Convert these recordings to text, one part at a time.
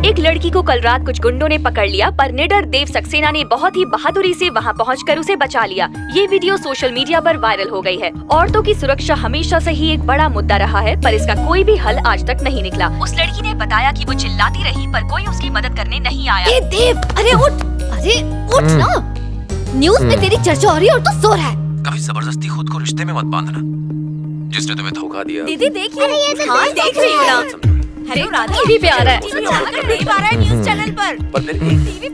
एक लड़की को कल रात कुछ गुंडों ने पकड़ लिया, पर निडर देव सक्सेना ने बहुत ही बहादुरी से वहां पहुंचकर उसे बचा लिया। ये वीडियो सोशल मीडिया पर वायरल हो गई है। औरतों की सुरक्षा हमेशा से ही एक बड़ा मुद्दा रहा है, पर इसका कोई भी हल आज तक नहीं निकला। उस लड़की ने बताया कि वो चिल्लाती रही, पर कोई उसकी मदद करने नहीं आया। ए देव, अरे उठ ना। न्यूज़ में तेरी चर्चा हो रही है और तू सो रहा है। कभी जबरदस्ती खुद को रिश्ते में मत बांधना। जिसने तुम्हें धोखा दिया। दीदी देखिए, हाँ देख रही हूँ ना। हेलो राधा, टीवी पे आ रहा है। नहीं आ रहा है न्यूज़ चैनल पर। पर फिर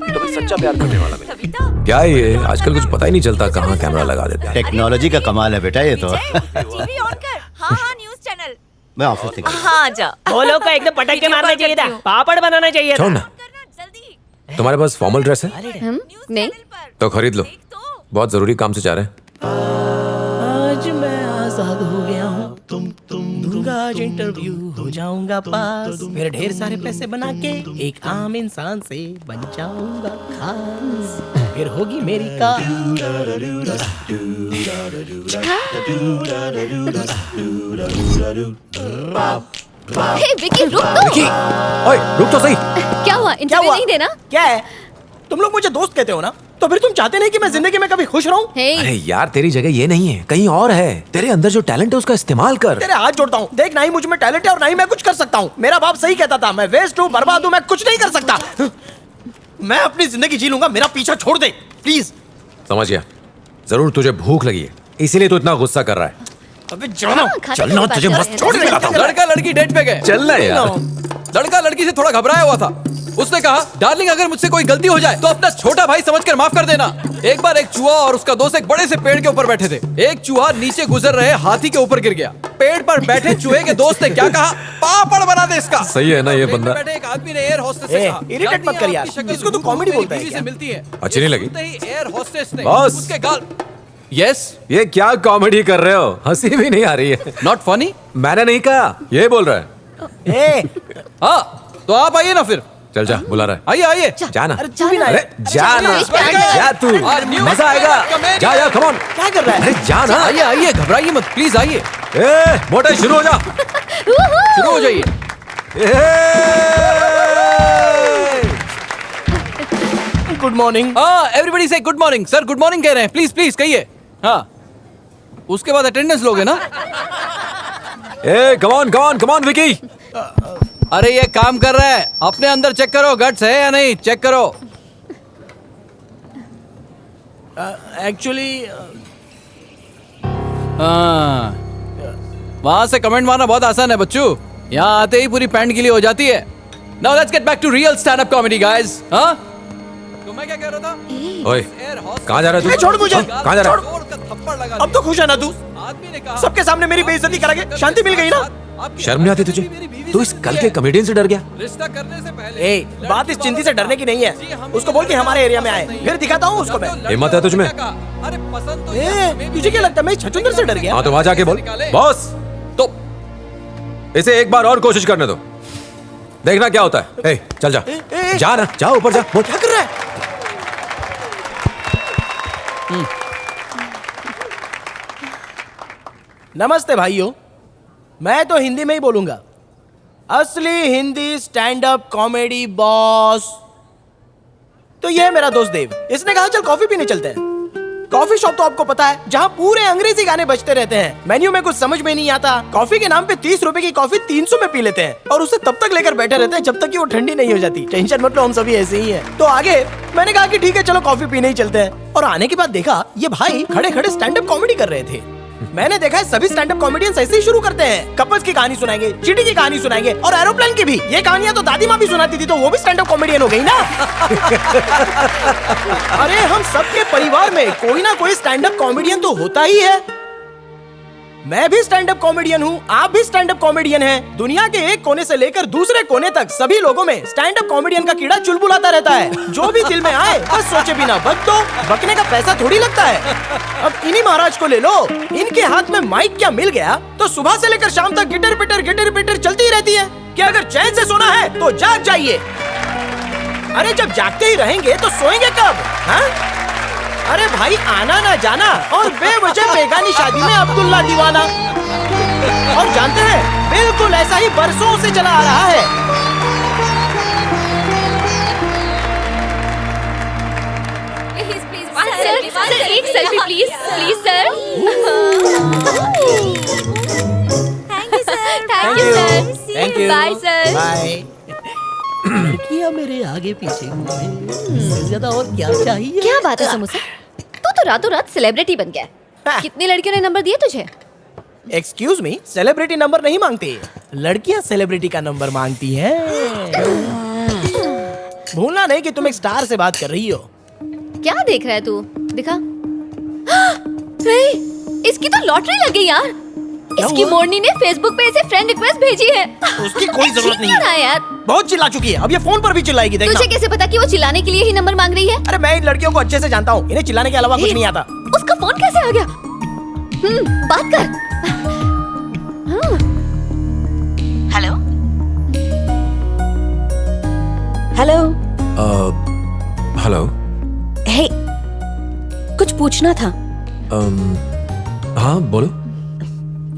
तुम्हें सच्चा प्यार करने वाला मिला। क्या ये आजकल कुछ पता ही नहीं चलता कहाँ कैमरा लगा देते हैं। टेक्नोलॉजी का कमाल है बेटा ये तो। टीवी ऑन कर। हाँ न्यूज़ चैनल। मैं ऑफिस से हाँ जा। वो लोग का एकदम पटक के मारना चाहिए था, पापड़ बनाना चाहिए था। छोड़ ना। तुम्हारे पास फॉर्मल ड्रेस है? नहीं तो खरीद लो, बहुत जरूरी काम से जा रहे हैं। आज मैं आजाद हो गया हूँ, दूंगा आज इंटरव्यू, हो जाऊंगा पास, फिर ढेर सारे पैसे बना के एक आम इंसान से बन जाऊंगा खास, फिर होगी मेरी कार। हे विकी रुक तो। विकी, ओए रुक तो सही। क्या हुआ? इंटरव्यू नहीं देना? क्या है? तुम लोग मुझे दोस्त कहते हो ना, तो फिर तुम चाहते नहीं कि मैं जिंदगी में कभी खुश रहूं? अरे यार तेरी जगह ये नहीं है, कहीं और है। तेरे अंदर जो टैलेंट है उसका इस्तेमाल कर। तेरे हाथ जोड़ता हूँ, देख ना ही मुझ में टैलेंट है और ना ही मैं कुछ कर सकता हूँ। मेरा बाप सही कहता था, मैं वेस्ट हूँ, बर्बाद हूँ, मैं कुछ नहीं कर सकता। मैं अपनी जिंदगी जी लूंगा, मेरा पीछा छोड़ दे प्लीज। समझ गया, जरूर तुझे भूख लगी है, इसीलिए तू इतना गुस्सा कर रहा है। अबे जानो, चलना, तुझे मस्त छोड़ के लाता हूं। लड़का लड़की डेट पे गए। चलना यार। लड़का लड़की से थोड़ा घबराया हुआ था। उसने कहा, डार्लिंग अगर मुझसे कोई गलती हो जाए तो अपना छोटा भाई समझकर माफ कर देना। एक बार एक चूहा और उसका दोस्त एक बड़े से पेड़ के ऊपर बैठे थे। एक चूहा नीचे गुजर रहे हाथी के ऊपर गिर गया। पेड़ पर बैठे चूहे के दोस्त ने क्या कहा? पापड़ बना दे इसका। सही है ना ये बंदा? बैठे एक आदमी ने एयर होस्टेस से कहा, इरिटेट मत कर यार, इसको तो कॉमेडी बोलता है बीवी क्या? से मिलती है। अच्छी नहीं लगी? एयर होस्टेस ने बॉस। उसके गाल। यस, ये क्या कॉमेडी कर रहे हो? हंसी भी नहीं आ रही है। Not funny. मैंने नहीं कहा, ये बोल रहा है। हाँ तो आप आइए ना फिर। चल जा, बुला रहा है। आइए आइए। जाना। अरे तू भी ना। अरे जाना, जा तू, मजा आएगा। जा जा, कम ऑन। क्या कर रहा है? अरे जाना। आइए आइए, घबराइए मत प्लीज, आइए। ए मोटे शुरू हो जा। शुरू हो जाइए। Good morning. हाँ एवरीबडी से good morning. Sir good morning कह रहे हैं, प्लीज प्लीज कहिए। हाँ उसके बाद अटेंडेंस लोगे ना? ए come on, come on, come on Vicky. अरे ये काम कर रहा है, अपने अंदर चेक करो गट्स है या नहीं, चेक करो। एक्चुअली हाँ वहां से कमेंट मारना बहुत आसान है बच्चों, यहाँ आते ही पूरी पैंट गीली हो जाती है। Now let's get back to real stand up comedy guys. हाँ तो मैं क्या कह रहा था? ओए कहाँ जा रहा है तू? छोड़ मुझे। कहाँ जा रहा है? जोर का थप्पड़ लगा अब तो खुश है ना तू? आदमी ने कहा, सबके सामने मेरी बेइज्जती करा के शांति मिल गई ना? शर्म नहीं आती तुझे? तू इस कल के कॉमेडियन से डर गया? रिश्ता करने से पहले ए बात इस चिंती से डरने की नहीं है, उसको बोल के हमारे एरिया में आए, फिर दिखाता हूँ उसको मैं। हिम्मत है तुझमें? अरे पसंद तो ए तुझे क्या लगता है मैं छछूंदर से डर गया? हाँ तो वहां जाके बोल, बॉस तो इसे एक बार और कोशिश करने दो, देखना क्या होता है। ए चल जा, जा ना, जा ऊपर जा। बोल क्या कर रहा है? नमस्ते भाइयों, मैं तो हिंदी में ही बोलूंगा। असली Hindi stand up comedy boss तो ये है मेरा दोस्त देव। इसने कहा चल कॉफी पीने चलते हैं। कॉफी शॉप तो आपको पता है, जहाँ पूरे अंग्रेजी गाने बजते रहते हैं। मेन्यू में कुछ समझ में नहीं आता, कॉफी के नाम पे 30 रुपए की कॉफी 300 में पी लेते हैं और उसे तब तक लेकर बैठे रहते हैं जब तक कि वो ठंडी नहीं हो जाती। टेंशन मत लो, हम सभी ऐसे ही हैं। तो आगे मैंने कहा कि ठीक है चलो कॉफी पीने ही चलते हैं, और आने के बाद देखा ये भाई खड़े खड़े स्टैंड अप कॉमेडी कर रहे थे। मैंने देखा है सभी स्टैंड अप कॉमेडियंस ऐसे ही शुरू करते हैं, कपल्स की कहानी सुनाएंगे, चींटी की कहानी सुनाएंगे और एरोप्लेन की भी। ये कहानियां तो दादी माँ भी सुनाती थी, तो वो भी स्टैंड अप कॉमेडियन हो गई ना। अरे हम सबके परिवार में कोई ना कोई स्टैंड अप कॉमेडियन तो होता ही है। मैं भी स्टैंड अप कॉमेडियन हूँ, आप भी स्टैंड अप कॉमेडियन हैं। दुनिया के एक कोने से लेकर दूसरे कोने तक सभी लोगों में स्टैंड अप कॉमेडियन का कीड़ा चुलबुलाता रहता है। जो भी दिल में आए बस सोचे बिना बक दो, बकने का पैसा थोड़ी लगता है। अब इन्हीं महाराज को ले लो, इनके हाथ में माइक क्या मिल गया तो सुबह से लेकर शाम तक गिटर पिटर चलती ही रहती है। क्या अगर चैन से सोना है तो जाग जाइए। अरे जब जागते ही रहेंगे तो सोएंगे कब? हाँ? अरे भाई आना ना जाना और बेवजह बेगानी शादी में अब्दुल्ला दीवाना। और जानते हैं बिल्कुल ऐसा ही बरसों से चला आ रहा है। Thank you sir. Thank you. Bye sir. Bye. लड़कियां मेरे आगे पीछे घूमे, इससे ज्यादा और क्या चाहिए? क्या बात है समोसा, तू तो रातों रात सेलिब्रिटी बन गया। कितनी लड़कियों ने नंबर दिए तुझे? एक्सक्यूज मी, सेलिब्रिटी नंबर नहीं मांगती, लड़कियां सेलिब्रिटी का नंबर मांगती हैं। भूलना नहीं कि तुम एक स्टार से बात कर रही हो। क्या देख रहा है तू? दिखा। हे, इसकी तो लॉटरी लग गई यार। इसकी हुआ? मोरनी ने फेसबुक पे इसे फ्रेंड रिक्वेस्ट भेजी है। उसकी कोई जरूरत नहीं है है। यार। बहुत चिल्ला चुकी है, अब ये फोन पर भी चिल्लाएगी, देखना। तुझे कैसे पता कि वो चिल्लाने के लिए ही नंबर मांग रही है? अरे मैं इन लड़कियों को अच्छे से जानता हूँ, इन्हें चिल्लाने के अलावा कुछ नहीं आता। उसका फोन कैसे आ गया? बात कर। Hello hello hello. हे कुछ पूछना था। हाँ बोलो।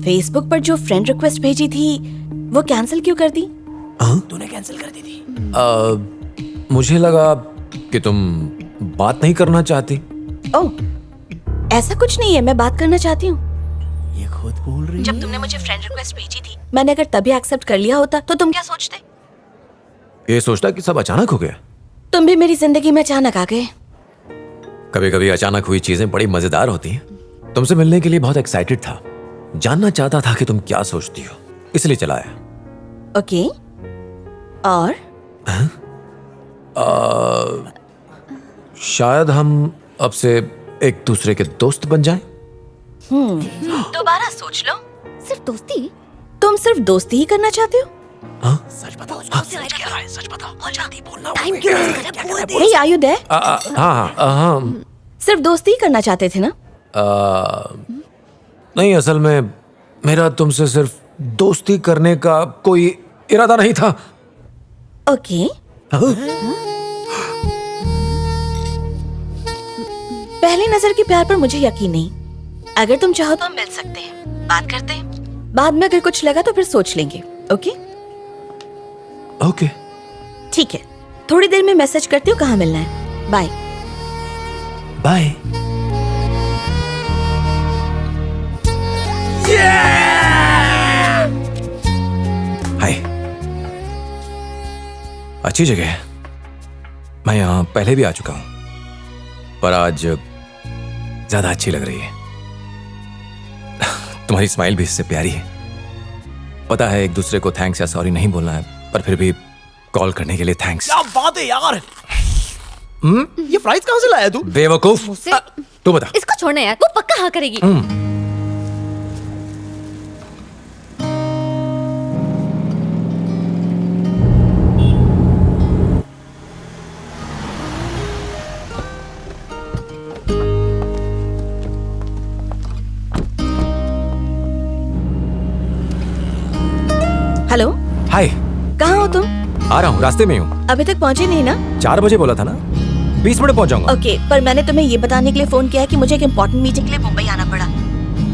फेसबुक पर जो फ्रेंड रिक्वेस्ट भेजी थी वो कैंसिल क्यों कर दी? हाँ तूने कैंसिल कर दी थी। मुझे लगा कि तुम बात नहीं करना चाहती। ओह ऐसा कुछ नहीं है, मैं बात करना चाहती हूँ। ये खुद बोल रही जब तुमने मुझे फ्रेंड रिक्वेस्ट भेजी थी, मैंने अगर तभी एक्सेप्ट कर लिया होता तो तुम क्या सोचते? ये सोचता कि सब अचानक हो गया। तुम भी मेरी जिंदगी में अचानक आ गए। कभी कभी अचानक हुई चीजें बड़ी मजेदार होती हैं। तुमसे मिलने के लिए बहुत एक्साइटेड था, जानना चाहता था कि तुम क्या सोचती हो, इसलिए चला आया। ओके और शायद हम अब से एक दूसरे के दोस्त बन जाएं। दोबारा सोच लो। सिर्फ दोस्ती? तुम सिर्फ दोस्ती ही करना चाहते हो? सच बताओ, सच बताओ, जल्दी बोलना। टाइम क्यों वेस्ट कर रहे हो? Hey, are you there? हाँ सिर्फ दोस्ती ही करना चाहते थे ना? नहीं, असल में मेरा तुमसे सिर्फ दोस्ती करने का कोई इरादा नहीं था। ओके पहली नजर के प्यार पर मुझे यकीन नहीं। अगर तुम चाहो तो हम मिल सकते हैं, बात करते हैं। बाद में अगर कुछ लगा तो फिर सोच लेंगे। ओके ओके ठीक है, थोड़ी देर में मैसेज करती हूँ कहाँ मिलना है। Bye bye. हाय, अच्छी जगह है। मैं यहाँ पहले भी आ चुका हूँ, पर आज ज्यादा अच्छी लग रही है। तुम्हारी स्माइल भी इससे प्यारी है। पता है एक दूसरे को थैंक्स या सॉरी नहीं बोलना है, पर फिर भी कॉल करने के लिए थैंक्स। क्या बात है यार। ये फ्राइज कहाँ से लाया तू? बेवकूफ। मुझसे तू बता। इसको छोड़ना यार, वो पक्का हाँ करेगी। हेलो, हाय, कहाँ हो तुम? आ रहा हूँ, रास्ते में हूँ। अभी तक पहुँचे नहीं ना? 4 बजे बोला था ना, 20 मिनट पहुंच जाऊंगा। ओके, पर मैंने तुम्हें ये बताने के लिए फोन किया है कि मुझे एक इम्पोर्टेंट मीटिंग के लिए मुंबई आना पड़ा।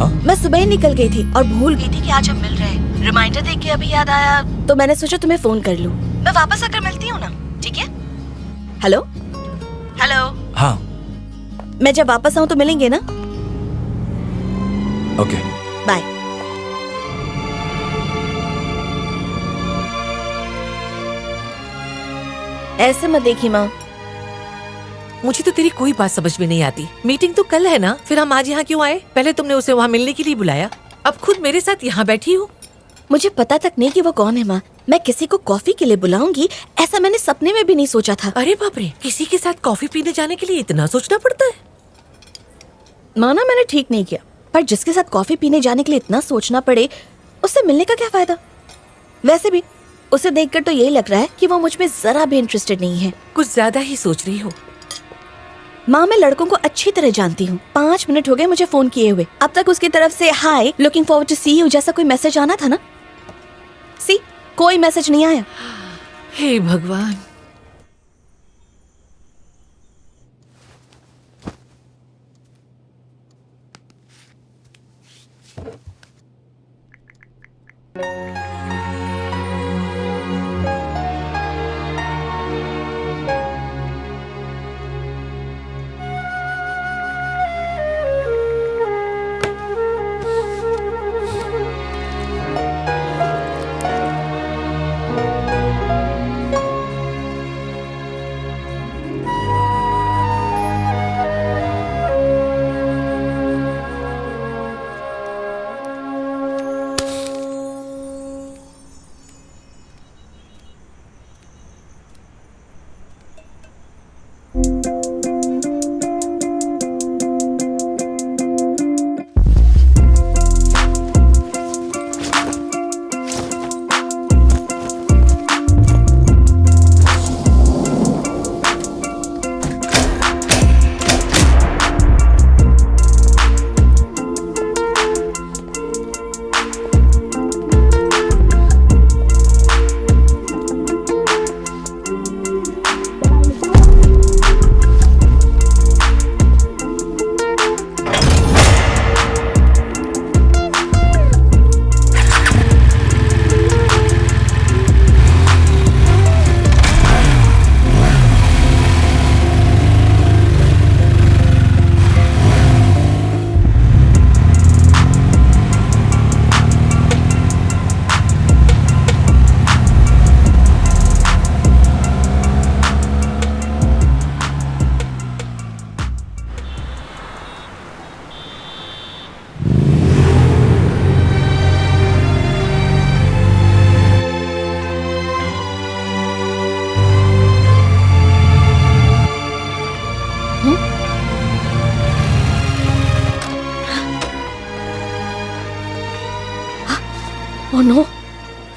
हाँ? मैं सुबह ही निकल गई थी और भूल गई थी कि आज हम मिल रहे हैं। रिमाइंडर देख के अभी याद आया, तो मैंने सोचा तुम्हें फोन कर लूं। मैं वापस आकर मिलती हूँ ना, ठीक है? Hello hello. हाँ मैं जब वापस आऊँ तो मिलेंगे ना? Okay bye. ऐसे मत देखी माँ। मुझे तो तेरी कोई बात समझ में नहीं आती। मीटिंग तो कल है ना, फिर हम आज यहाँ क्यों आए? पहले तुमने उसे वहाँ मिलने के लिए बुलाया, अब खुद मेरे साथ यहाँ बैठी हो। मुझे पता तक नहीं कि वो कौन है माँ। मैं किसी को कॉफी के लिए बुलाऊंगी ऐसा मैंने सपने में भी नहीं सोचा था। अरे बाप रे, किसी के साथ कॉफी पीने जाने के लिए इतना सोचना पड़ता है? माना मैंने ठीक नहीं किया, पर जिसके साथ कॉफी पीने जाने के लिए इतना सोचना पड़े, उससे मिलने का क्या फायदा? वैसे भी उसे देखकर तो यही लग रहा है कि वो मुझ में जरा भी इंटरेस्टेड नहीं है। कुछ ज्यादा ही सोच रही हो। माँ, मैं लड़कों को अच्छी तरह जानती हूँ। 5 मिनट हो गए मुझे फोन किए हुए। अब तक उसकी तरफ से hi, looking forward to see you जैसा कोई मैसेज आना था ना? सी, कोई मैसेज नहीं आया। हे भगवान।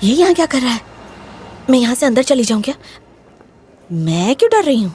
ये यहाँ क्या कर रहा है? मैं यहाँ से अंदर चली जाऊं क्या? मैं क्यों डर रही हूँ?